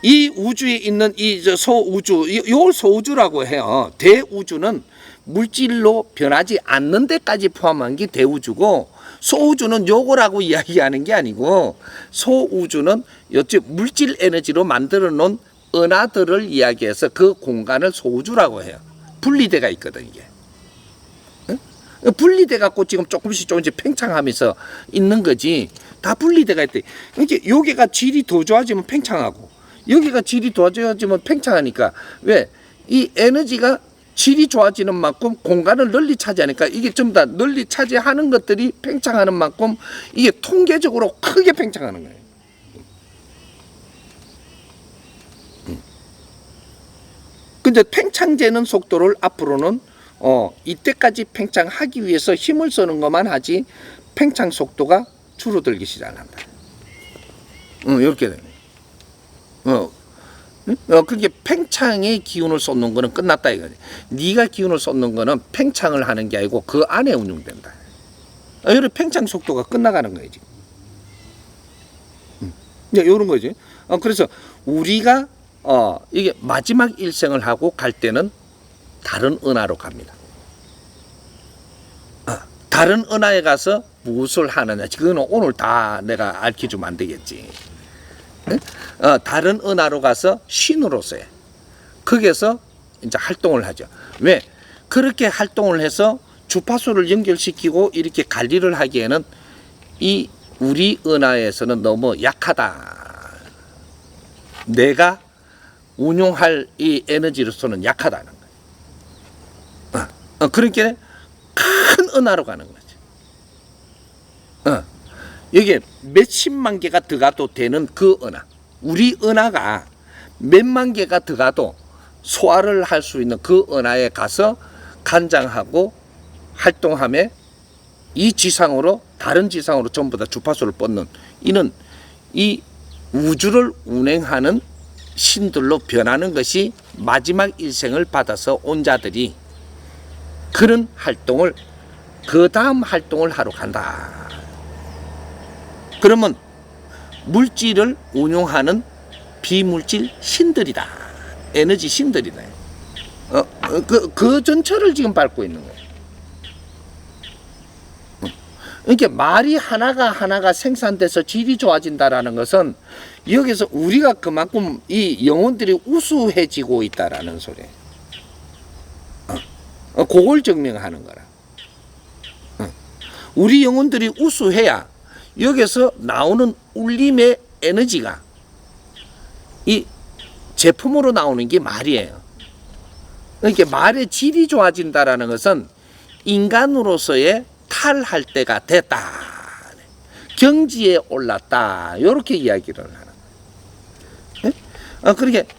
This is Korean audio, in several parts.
이 우주에 있는 이 소우주, 이걸 소우주라고 해요. 대우주는 물질로 변하지 않는 데까지 포함한 게 대우주고, 소우주는 요거라고 이야기하는 게 아니고, 소우주는 여치 물질 에너지로 만들어 놓은 은하들을 이야기해서 그 공간을 소우주라고 해요. 분리대가 있거든, 이게. 분리돼 갖고 지금 조금씩 팽창하면서 있는 거지. 다 분리돼가 있대. 이제 여기가 질이 더 좋아지면 팽창하고, 여기가 질이 더 좋아지면 팽창하니까, 왜? 이 에너지가 질이 좋아지는 만큼 공간을 널리 차지하니까, 이게 전부 다 널리 차지하는 것들이 팽창하는 만큼 이게 통계적으로 크게 팽창하는 거예요. 근데 팽창되는 속도를 앞으로는 이때까지 팽창하기 위해서 힘을 쓰는 것만 하지, 팽창 속도가 줄어들기 시작한다. 이렇게 되네. 그게 팽창의 기운을 쏟는 거는 끝났다 이거지. 네가 기운을 쏟는 거는 팽창을 하는 게 아니고 그 안에 운용된다. 이런 팽창 속도가 끝나가는 거예요, 지금. 이런 거지. 그래서 우리가 이게 마지막 일생을 하고 갈 때는 다른 은하로 갑니다. 다른 은하에 가서 무엇을 하느냐, 그거는 오늘 다 내가 알려주면 안 되겠지. 다른 은하로 가서 신으로서 해. 거기에서 이제 활동을 하죠. 왜? 그렇게 활동을 해서 주파수를 연결시키고 이렇게 관리를 하기에는 이 우리 은하에서는 너무 약하다. 내가 운용할 이 에너지로서는 약하다는 거예요. 그러니까 큰 은하로 가는 거지. 여기에 몇십만 개가 들어가도 되는 그 은하, 우리 은하가 몇만 개가 들어가도 소화를 할 수 있는 그 은하에 가서 간장하고 활동하며 이 지상으로, 다른 지상으로 전부 다 주파수를 뻗는, 이는 이 우주를 운행하는 신들로 변하는 것이 마지막 일생을 받아서 온 자들이 그런 활동을, 그 다음 활동을 하러 간다. 그러면 물질을 운용하는 비물질 신들이다. 에너지 신들이다. 그 전체를 지금 밟고 있는 거예요. 그러니까 말이 하나가 생산돼서 질이 좋아진다라는 것은 여기서 우리가 그만큼 이 영혼들이 우수해지고 있다라는 소리예요. 그걸 증명하는 거라. 우리 영혼들이 우수해야 여기서 나오는 울림의 에너지가 이 제품으로 나오는 게 말이에요. 그러니까 말의 질이 좋아진다라는 것은 인간으로서의 탈할 때가 됐다, 경지에 올랐다, 이렇게 이야기를 하는 거예요. 그러니까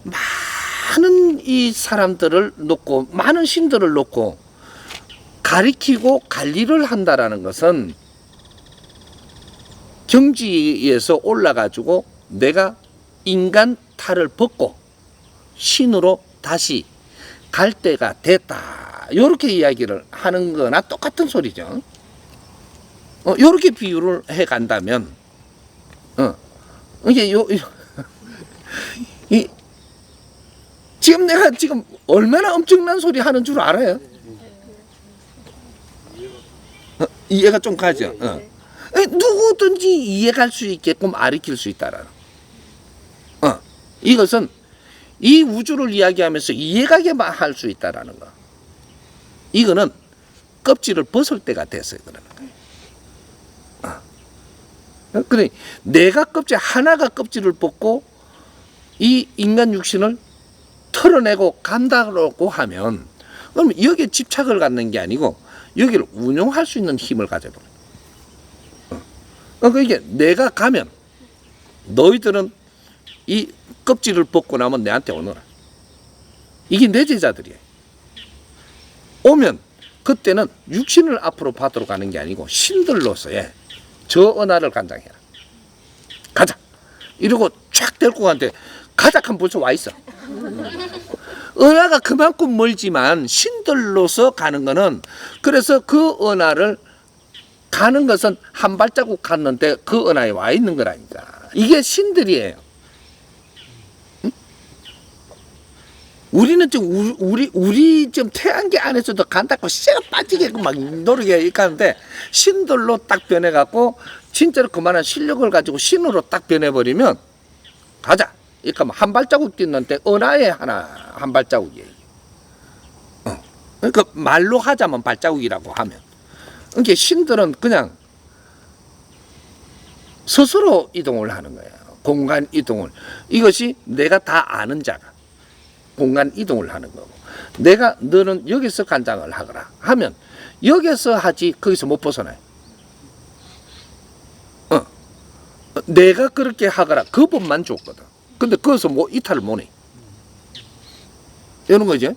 많은 이 사람들을 놓고, 많은 신들을 놓고 가리키고 관리를 한다라는 것은 경지에서 올라가지고 내가 인간 탈을 벗고 신으로 다시 갈 때가 됐다, 이렇게 이야기를 하는 거나 똑같은 소리죠. 이렇게 비유를 해 간다면, 이게 지금 내가 지금 얼마나 엄청난 소리 하는 줄 알아요? 이해가 좀 가죠? 누구든지 이해갈 수 있게끔 가르칠 수 있다라는. 이것은 이 우주를 이야기하면서 이해가게만 할 수 있다라는 거. 이거는 껍질을 벗을 때가 됐어요, 그러는 거예요. 그래, 내가 하나가 껍질을 벗고 이 인간 육신을 털어내고 간다고 하면, 그럼 여기에 집착을 갖는 게 아니고 여기를 운용할 수 있는 힘을 가져버려. 그러니까 내가 가면 너희들은 이 껍질을 벗고 나면 내한테 오너라. 이게 내 제자들이에요. 오면 그때는 육신을 앞으로 받으러 가는 게 아니고 신들로서의 저 은하를 간장해라. 가자. 이러고 쫙 데리고 가는데 가자 하면 벌써 와 있어. 은하가 그만큼 멀지만 신들로서 가는 거는, 그래서 그 은하를 가는 것은 한 발자국 갔는데 그 은하에 와 있는 거라니까. 이게 신들이에요. 응? 우리는 좀 우리 좀 태양계 안에서도 간다고 쇠가 빠지게끔 막 노력해 하는데 신들로 딱 변해갖고 진짜로 그만한 실력을 가지고 신으로 딱 변해버리면 가자. 이렇게 하면 한 발자국 뛰는데 은하에 한 발자국이에요. 그러니까 말로 하자면 발자국이라고 하면. 그러니까 신들은 그냥 스스로 이동을 하는 거예요. 공간 이동을. 이것이 내가 다 아는 자가 공간 이동을 하는 거고, 너는 여기서 간장을 하거라 하면 여기서 하지 거기서 못 벗어나요. 내가 그렇게 하거라 그 법만 줬거든. 근데 거기서 뭐 이탈을 못해. 이런 거죠.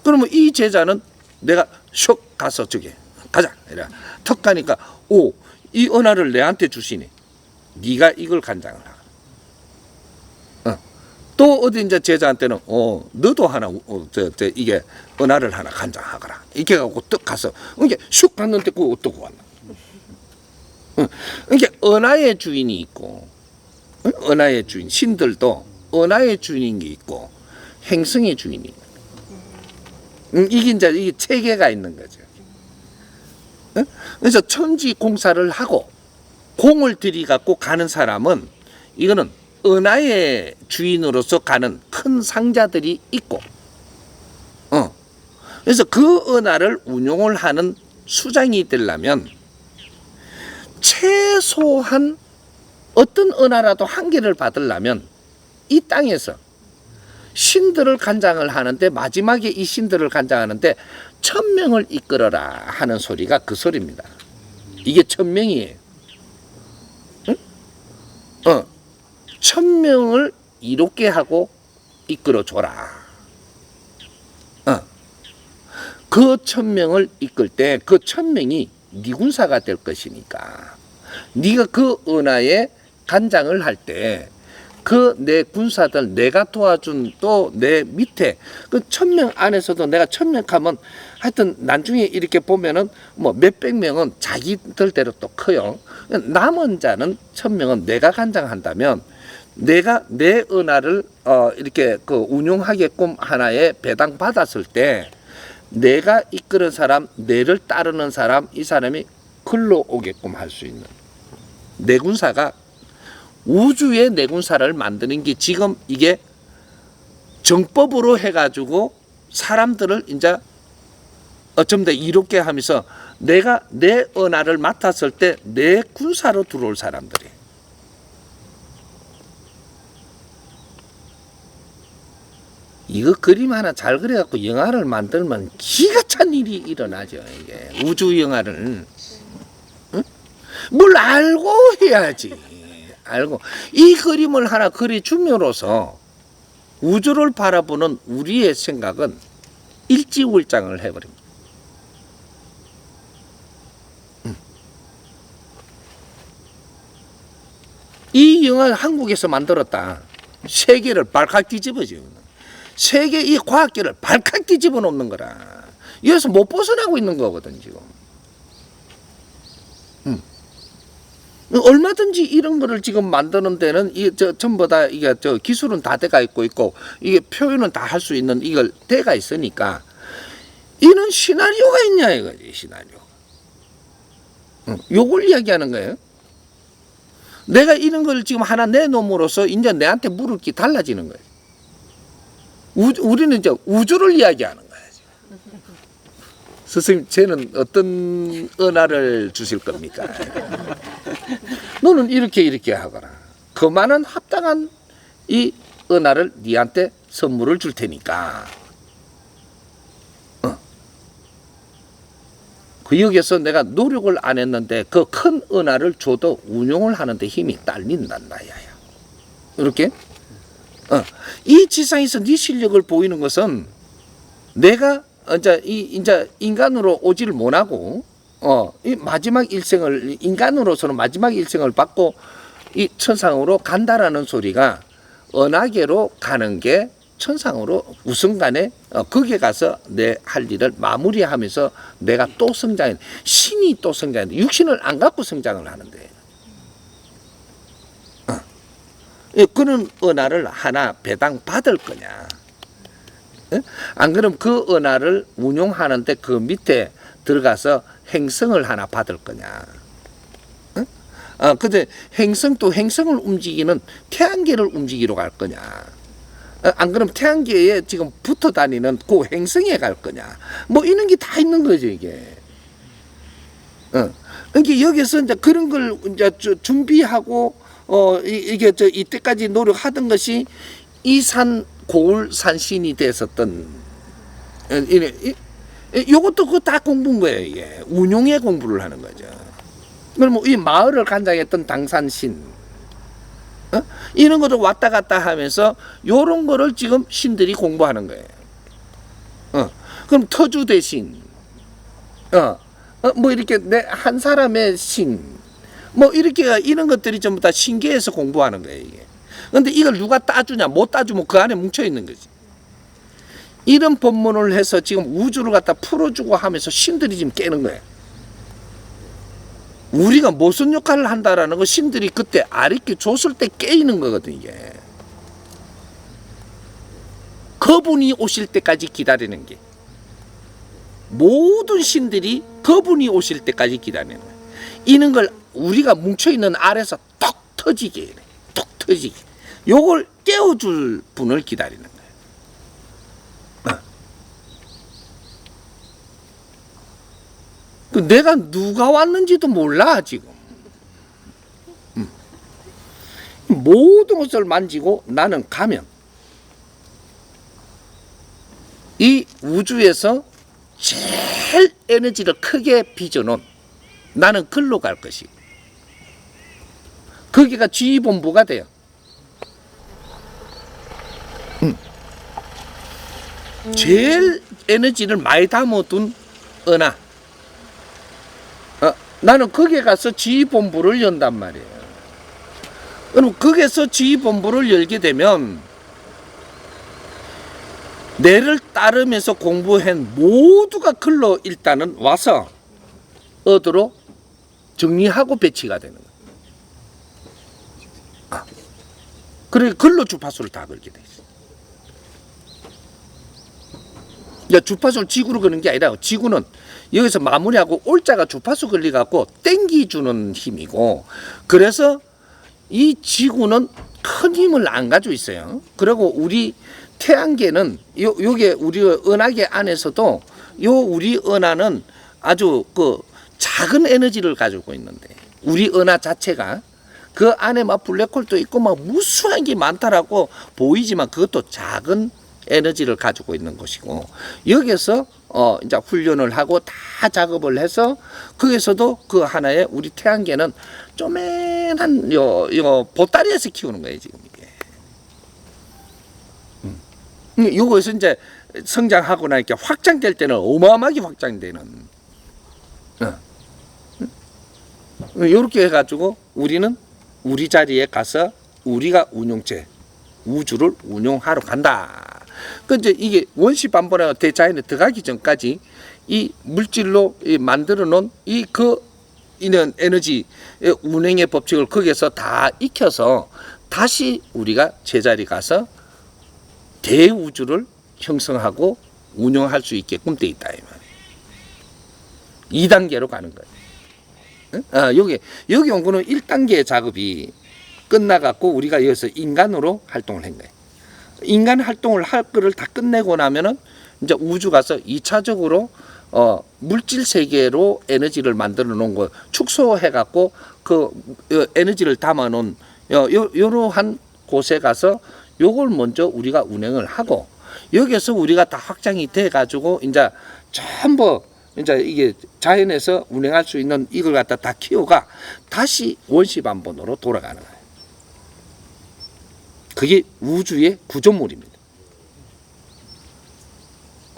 그러면 이 제자는 내가 슉 가서 저기 가자 이래 턱 가니까 이 은하를 내한테 주시니 네가 이걸 간장을 하라. 또 어디 이제 제자한테는 너도 하나 이게 은하를 하나 간장하거라 이렇게 갖고 떡 가서 이게 슉 갔는데 그거 어떻게 왔나. 그러니까 은하의 주인이 있고, 은하의 주인 신들도 은하의 주인인 게 있고 행성의 주인이 있고, 이게 이제 이게 체계가 있는 거죠. 그래서 천지 공사를 하고 공을 들이갖고 가는 사람은 이거는 은하의 주인으로서 가는 큰 상자들이 있고, 그래서 그 은하를 운용을 하는 수장이 되려면 최소한 어떤 은하라도 한 개를 받으려면 이 땅에서 신들을 간장을 하는데 마지막에 이 신들을 간장하는데 1000명을 이끌어라 하는 소리가 그 소리입니다. 이게 1000명이에요. 응? 1000명을 이롭게 하고 이끌어줘라. 그 1000명을 이끌 때 그 1000명이 네 군사가 될 것이니까 네가 그 은하에 간장을 할 때 그 내 군사들 내가 도와준 또 내 밑에 그 1000명 안에서도 내가 1000명 하면 하여튼 나중에 이렇게 보면은 뭐 몇백 명은 자기들대로 또 커요. 남은 자는 1000명은 내가 간장한다면 내가 내 은하를 이렇게 그 운용하게끔 하나의 배당 받았을 때 내가 이끄는 사람, 내를 따르는 사람, 이 사람이 글로 오게끔 할 수 있는 내군사가 우주의 내군사를 만드는 게 지금 이게 정법으로 해가지고 사람들을 이제 좀 더 이롭게 하면서 내가 내 은하를 맡았을 때 내 군사로 들어올 사람들이. 이거 그림 하나 잘 그려갖고 영화를 만들면 기가 찬 일이 일어나죠. 이게 우주 영화를. 응? 뭘 알고 해야지. 알고 이 그림을 하나 그려줌으로써 우주를 바라보는 우리의 생각은 일지월장을 해버립니다. 이 영화 한국에서 만들었다. 세계를 발칵 뒤집어져. 세계 이 과학계를 발칵 뒤집어 놓는 거라. 여기서 못 벗어나고 있는 거거든 지금. 얼마든지 이런 거를 지금 만드는 데는 전부 다 이게 기술은 다 돼가 있고 이게 표현은 다 할 수 있는 이걸 돼가 있으니까 이런 시나리오가 있냐 이거지 시나리오. 요걸 이야기하는 거예요. 내가 이런 걸 지금 하나 내놓음으로써 이제 내한테 물을 게 달라지는 거예요. 우리는 이제 우주를 이야기하는 거예요. 스승님, 쟤는 어떤 은하를 주실 겁니까? 너는 이렇게 하거라. 그만한 합당한 이 은하를 네한테 선물을 줄 테니까. 그 여기서 내가 노력을 안 했는데 그 큰 은하를 줘도 운용을 하는데 힘이 딸린단 나야야. 이렇게. 이 지상에서 네 실력을 보이는 것은 내가 이제 인간으로 오지를 못하고 이 마지막 일생을 인간으로서는 마지막 일생을 받고 이 천상으로 간다라는 소리가 은하계로 가는 게 천상으로 우선간에 거기에 가서 내 할 일을 마무리하면서 내가 또 성장해. 신이 또 성장해. 육신을 안 갖고 성장을 하는데 그런 은하를 하나 배당 받을 거냐. 안 그러면 그 은하를 운용하는데 그 밑에 들어가서 행성을 하나 받을 거냐. 근데 행성도 행성을 움직이는 태양계를 움직이러 갈 거냐. 안 그러면 태양계에 지금 붙어 다니는 그 행성에 갈 거냐. 뭐 이런 게 다 있는 거죠, 이게. 그러니까 여기서 이제 그런 걸 이제 준비하고 이게 이때까지 노력하던 것이 이산 고을 산신이 됐었던 요것도 그거 다 공부인 거예요. 이게 운용의 공부를 하는 거죠. 그럼 이 마을을 관장했던 당산신 이런 것도 왔다 갔다 하면서 요런 거를 지금 신들이 공부하는 거예요. 그럼 터주 대신 뭐 이렇게 내 한 사람의 신 뭐 이렇게 이런 것들이 전부 다 신계에서 공부하는 거예요, 이게. 근데 이걸 누가 따주냐? 못 따주면 그 안에 뭉쳐 있는 거지. 이런 법문을 해서 지금 우주를 갖다 풀어주고 하면서 신들이 지금 깨는 거예요. 우리가 무슨 역할을 한다라는 거 신들이 그때 아리께 줬을 때 깨이는 거거든, 이게. 그분이 오실 때까지 기다리는 게. 모든 신들이 그분이 오실 때까지 기다리는 거예요. 이런 걸 우리가 뭉쳐있는 알에서 톡 터지게 해요. 톡 터지게. 요걸 깨워줄 분을 기다리는 거예요. 내가 누가 왔는지도 몰라, 지금. 모든 것을 만지고 나는 가면 이 우주에서 제일 에너지를 크게 빚어놓은 나는 글로 갈 것이. 거기가 지휘본부가 돼요. 제일 에너지를 많이 담아둔 은하. 나는 거기에 가서 지휘본부를 연단 말이에요. 그럼 거기에서 지휘본부를 열게 되면 내를 따르면서 공부한 모두가 글로 일단은 와서 어디로 정리하고 배치가 되는 거예요. 그래 글로 주파수를 다 걸게 돼 있어요. 야, 주파수를 지구로 거는 게 아니라 지구는 여기서 마무리하고 올자가 주파수 걸려갖고 땡기주는 힘이고, 그래서 이 지구는 큰 힘을 안 가지고 있어요. 그리고 우리 태양계는 요게 우리 은하계 안에서도 요 우리 은하는 아주 그 작은 에너지를 가지고 있는데, 우리 은하 자체가 그 안에 막 블랙홀도 있고 막 무수한 게 많다라고 보이지만 그것도 작은 에너지를 가지고 있는 것이고, 여기서 이제 훈련을 하고 다 작업을 해서 거기서도 그 하나의 우리 태양계는 쪼맨한 요 보따리에서 키우는 거예요, 지금 이게. 요거에서 이제 성장하고 나니까 확장될 때는 어마어마하게 확장되는. 요렇게 해가지고 우리는 우리 자리에 가서 우리가 운용체 우주를 운용하러 간다. 그 이제 이게 원시반복이나 대자연에 들어가기 전까지 이 물질로 만들어 놓은 이는 에너지 운행의 법칙을 거기에서 다 익혀서 다시 우리가 제자리 가서 대우주를 형성하고 운영할 수 있게끔 돼 있다, 이 말이에요. 2단계로 가는 거예요. 여기 온 거는 1단계 작업이 끝나갖고 우리가 여기서 인간으로 활동을 한 거예요. 인간 활동을 할 거를 다 끝내고 나면은 이제 우주 가서 2차적으로 물질 세계로 에너지를 만들어 놓은 거 축소해 갖고 그 에너지를 담아 놓은 요러한 곳에 가서 요걸 먼저 우리가 운행을 하고, 여기에서 우리가 다 확장이 돼 가지고 이제 전부 이제 이게 자연에서 운행할 수 있는 이걸 갖다 다 키워가 다시 원시반복으로 돌아가는 거예요. 그게 우주의 구조물입니다.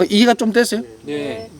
이해가 좀 됐어요? 네.